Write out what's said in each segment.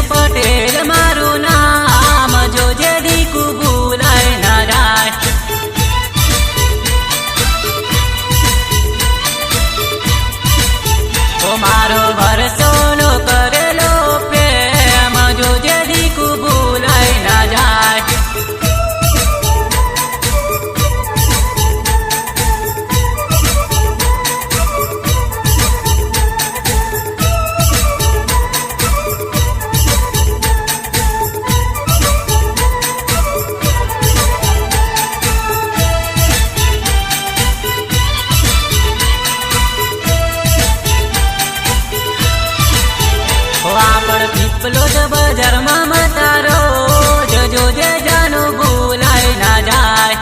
पटेल मारू नाम जोजे दीकू भूलाय ना जाय। ओ मारो वर्षोनो करेलो प्रेम जोजे दीकू भूलाय ना जाय। आपण पीपलो ज बजार में मतारो जो जे जानो भूलाय ना जाय।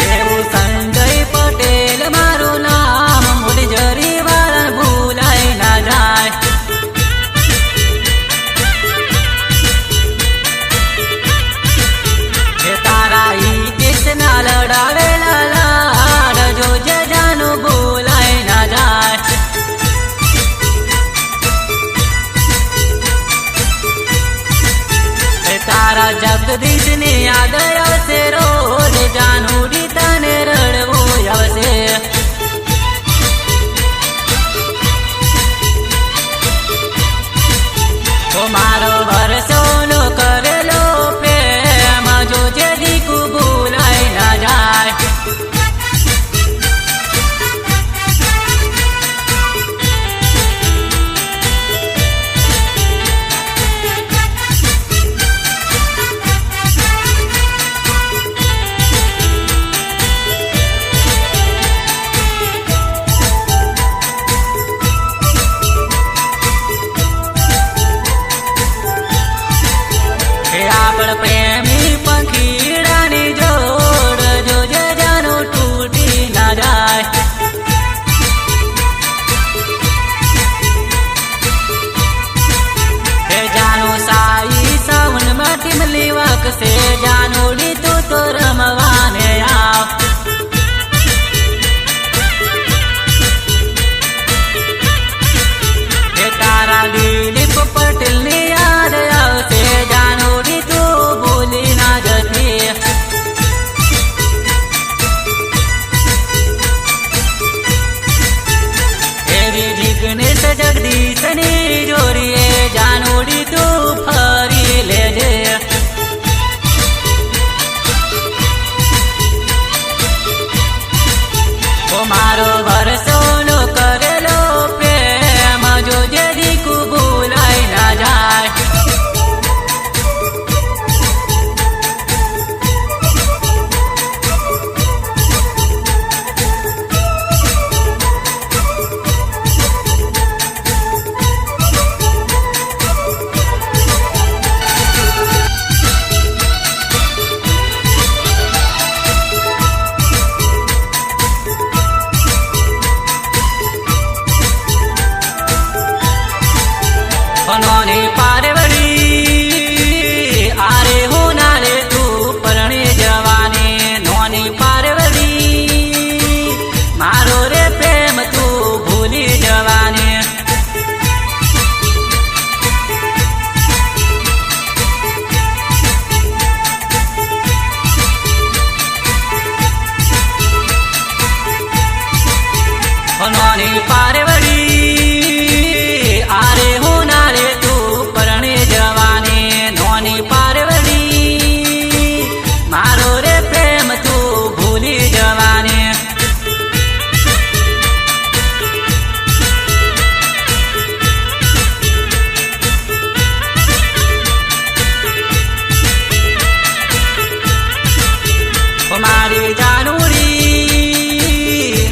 एवं संजय पटेल मारू नाम मुली जरी वाला भूलाय ना जाय। तारा ही किसना लड़ावेला लाड जो जे जानो भूलाय ना जाय। तारा जगदीश ने याद आवशे रोज जानूडी तने रड़वो आवशे। ओ मारो वर्षोनो करेलो प्रेम जोजे दीकू भूलाय ना जाय। आपण प्रेमी पंखीड़ानी जोड़ जो जे जानो टूटी ना जाय। हे जानो साई सावन में टिमली वक से जानोड़ी तू तो रमवाने आव। हे तारा दिलीप पटेल ने याद आवशे जानोड़ी तू भूली ना जती। एवी जिग्नेश जगदीश नी जोड़ीए जानोड़ी तू फरी लेजे। ओ मारो वर्षोनो करेलो प्रेम जोजे दीकू भूलाय ना जाय। नोनी पारवड़ी आरे हो नारे तू परणे जवानी। नोनी पारवड़ी मारो रे प्रेम तू भूली जवानी। नोनी पारवड़ी आरे हो नारे तू परणे जवानी। नोनी पारवड़ी मारो रे प्रेम तू भूली जवानी। मारी जानूरी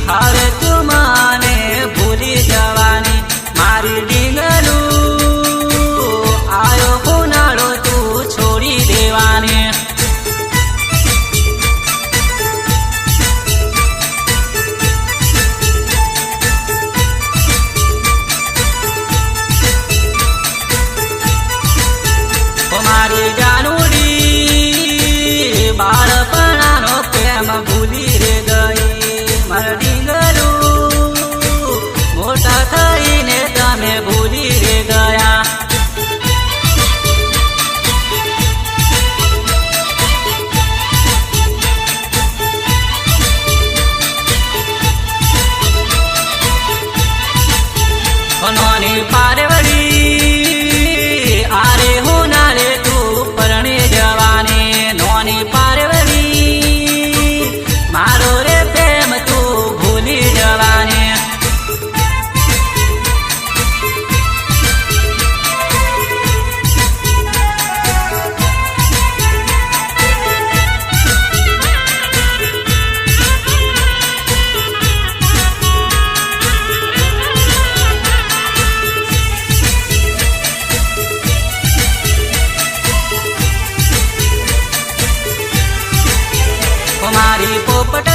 हर तू माने પોપટ